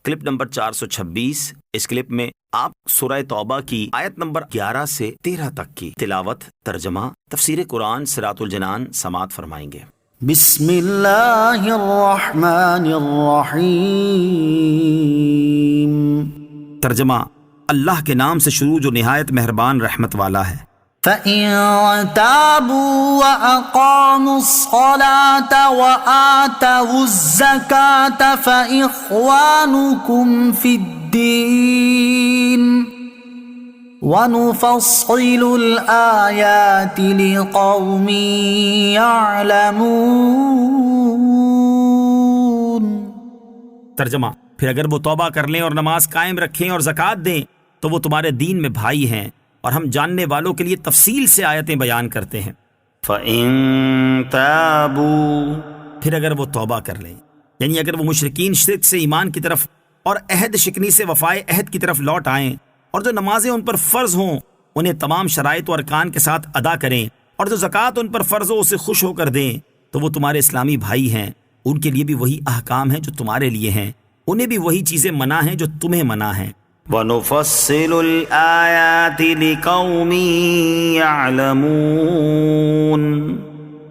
Clip number 426۔ اس clip میں آپ سورہ توبہ کی آیت نمبر 11 سے 13 تک کی تلاوت، ترجمہ، تفسیر قرآن صراط الجنان سماعت فرمائیں گے۔ بسم اللہ الرحمن الرحیم۔ ترجمہ، اللہ کے نام سے شروع جو نہایت مہربان رحمت والا ہے۔ فَإِن تَابُوا وَأَقَامُوا الصَّلَاةَ وَآتَوُا الزَّكَاةَ فَإِخْوَانُكُمْ فِي الدِّينِ وَنُفَصِّلُ الْآيَاتِ لِقَوْمٍ يَعْلَمُونَ۔ ترجمہ، پھر اگر وہ توبہ کر لیں اور نماز قائم رکھیں اور زکوٰۃ دیں تو وہ تمہارے دین میں بھائی ہیں، اور ہم جاننے والوں کے لیے تفصیل سے آیتیں بیان کرتے ہیں۔ فَإِن تَابُوا، پھر اگر وہ توبہ کر لیں، یعنی اگر وہ مشرکین شرک سے ایمان کی طرف اور عہد شکنی سے وفائے عہد کی طرف لوٹ آئیں، اور جو نمازیں ان پر فرض ہوں انہیں تمام شرائط و ارکان کے ساتھ ادا کریں، اور جو زکوٰۃ ان پر فرض ہو اسے خوش ہو کر دیں، تو وہ تمہارے اسلامی بھائی ہیں، ان کے لیے بھی وہی احکام ہیں جو تمہارے لیے ہیں، انہیں بھی وہی چیزیں منع ہیں جو تمہیں منع ہیں۔ وَنُفَصِّلُ الْآيَاتِ لِقَوْمٍ يَعْلَمُونَ،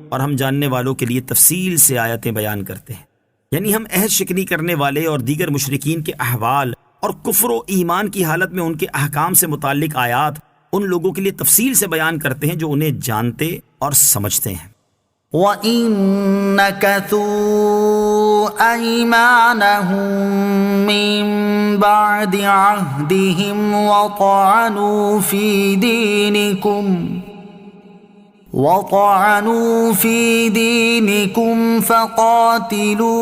اور ہم جاننے والوں کے لیے تفصیل سے آیتیں بیان کرتے ہیں، یعنی ہم عہد شکنی کرنے والے اور دیگر مشرکین کے احوال اور کفر و ایمان کی حالت میں ان کے احکام سے متعلق آیات ان لوگوں کے لیے تفصیل سے بیان کرتے ہیں جو انہیں جانتے اور سمجھتے ہیں۔ وَإِن نَكَثُوا أَيْمَانَهُم مِّن بَعْدِ عَهْدِهِمْ وَطَعَنُوا فِي دِينِكُمْ فَقَاتِلُوا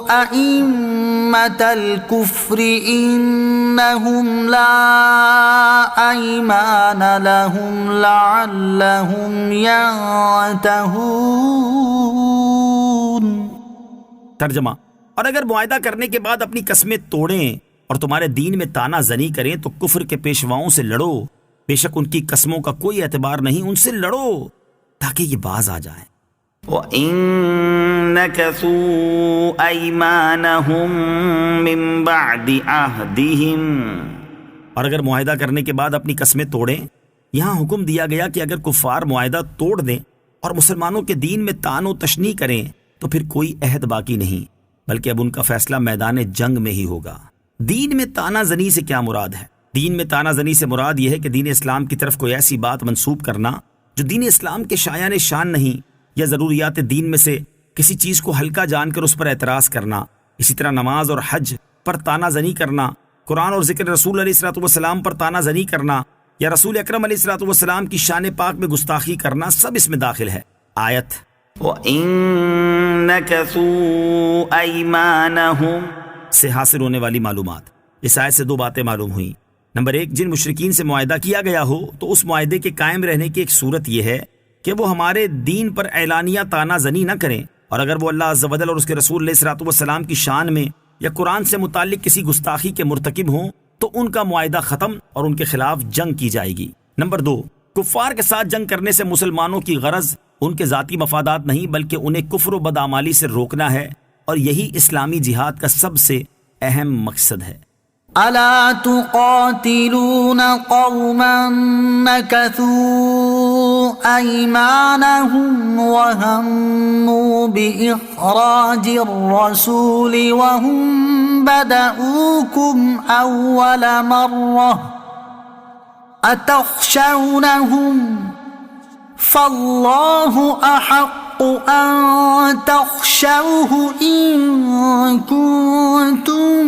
أَئِمَّةَ الْكُفْرِ إِنَّهُمْ لَا أَيْمَانَ لَهُمْ لَعَلَّهُمْ يَنْتَهُونَ۔ ترجمہ، اور اگر معاہدہ کرنے کے بعد اپنی قسمیں توڑیں اور تمہارے دین میں تانا زنی کریں تو کفر کے پیشواؤں سے لڑو، بے شک ان کی قسموں کا کوئی اعتبار نہیں، ان سے لڑو تاکہ یہ باز آ جائیں۔ وَإِن نَكَثُوا أَيْمَانَهُم مِّن بَعْدِ عَهْدِهِمْ، اور اگر معاہدہ کرنے کے بعد اپنی قسمیں توڑیں، یہاں حکم دیا گیا کہ اگر کفار معاہدہ توڑ دیں اور مسلمانوں کے دین میں طعن و تشنیع کریں تو پھر کوئی عہد باقی نہیں، بلکہ اب ان کا فیصلہ میدان جنگ میں ہی ہوگا۔ دین میں طعنہ زنی سے کیا مراد ہے؟ دین میں طعنہ زنی سے مراد یہ ہے کہ دین اسلام کی طرف کوئی ایسی بات منسوب کرنا جو دین اسلام کے شایان شان نہیں، یا ضروریات دین میں سے کسی چیز کو ہلکا جان کر اس پر اعتراض کرنا۔ اسی طرح نماز اور حج پر طعنہ زنی کرنا، قرآن اور ذکر رسول علیہ الصلوۃ والسلام پر طعنہ زنی کرنا، یا رسول اکرم علیہ الصلوۃ والسلام کی شان پاک میں گستاخی کرنا، سب اس میں داخل ہے۔ آیت وَإِن نَكَثُوا أَيْمَانَهُمْ سے حاصل ہونے والی معلومات۔ اس آیت سے دو باتیں معلوم ہوئیں۔ نمبر ایک، جن مشرکین سے معاہدہ کیا گیا ہو تو اس معاہدے کے قائم رہنے کی ایک صورت یہ ہے کہ وہ ہمارے دین پر اعلانیہ طعنہ زنی نہ کریں، اور اگر وہ اللہ عز و جل اور اس کے رسول علیہ الصلوۃ والسلام کی شان میں یا قرآن سے متعلق کسی گستاخی کے مرتکب ہوں تو ان کا معاہدہ ختم اور ان کے خلاف جنگ کی جائے گی۔ نمبر دو، کفار کے ساتھ جنگ کرنے سے مسلمانوں کی غرض ان کے ذاتی مفادات نہیں بلکہ انہیں کفر و بدعمالی سے روکنا ہے، اور یہی اسلامی جہاد کا سب سے اہم مقصد ہے۔ أَلَا تُقَاتِلُونَ قَوْمًا نَكَثُوا أَيْمَانَهُمْ وَهَمُّوا بِإِخْرَاجِ الرَّسُولِ وَهُمْ بَدَؤُوكُمْ أَوَّلَ مَرَّةٍ أَتَخْشَوْنَهُمْ فَاللَّهُ أَحَقُّ أَن تَخْشَوْهُ إِن كُنتُم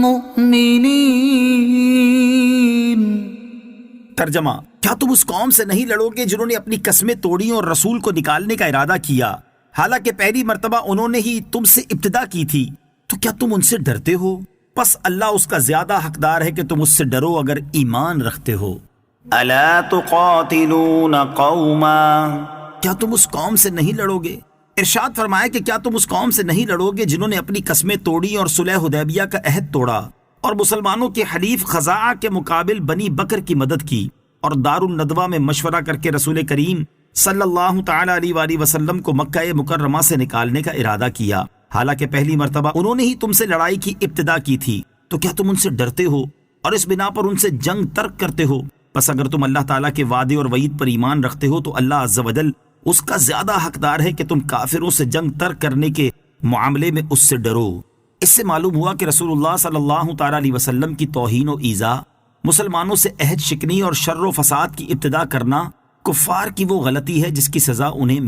مؤمنین۔ ترجمہ، کیا تم اس قوم سے نہیں لڑو گے جنہوں نے اپنی قسمیں توڑی اور رسول کو نکالنے کا ارادہ کیا، حالانکہ پہلی مرتبہ انہوں نے ہی تم سے ابتدا کی تھی؟ تو کیا تم ان سے ڈرتے ہو؟ پس اللہ اس کا زیادہ حقدار ہے کہ تم اس سے ڈرو اگر ایمان رکھتے ہو۔ أَلَا تُقَاتِلُونَ قَوْمًا، کیا تم اس قوم سے نہیں لڑو گے؟ ارشاد فرمایا کہ کیا تم اس قوم سے نہیں لڑو گے جنہوں نے اپنی قسمیں توڑی اور صلح حدیبیہ کا عہد توڑا، اور مسلمانوں کے حلیف خزاعہ کے مقابل بنی بکر کی مدد کی، اور دار الندوہ میں مشورہ کر کے رسول کریم صلی اللہ تعالی علیہ وآلہ وسلم کو مکہ مکرمہ سے نکالنے کا ارادہ کیا۔ حالانکہ پہلی مرتبہ انہوں نے ہی تم سے لڑائی کی ابتدا کی تھی، تو کیا تم ان سے ڈرتے ہو اور اس بنا پر ان سے جنگ ترک کرتے ہو؟ بس اگر تم اللہ تعالیٰ کے وعدے اور وعید پر ایمان رکھتے ہو تو اللہ عز و جل اس کا زیادہ حقدار ہے کہ تم کافروں سے جنگ ترک کرنے کے معاملے میں اس سے ڈرو۔ اس سے معلوم ہوا کہ رسول اللہ صلی اللہ تعالیٰ علیہ وسلم کی توہین و ایذا، مسلمانوں سے عہد شکنی اور شر و فساد کی ابتدا کرنا کفار کی وہ غلطی ہے جس کی سزا انہیں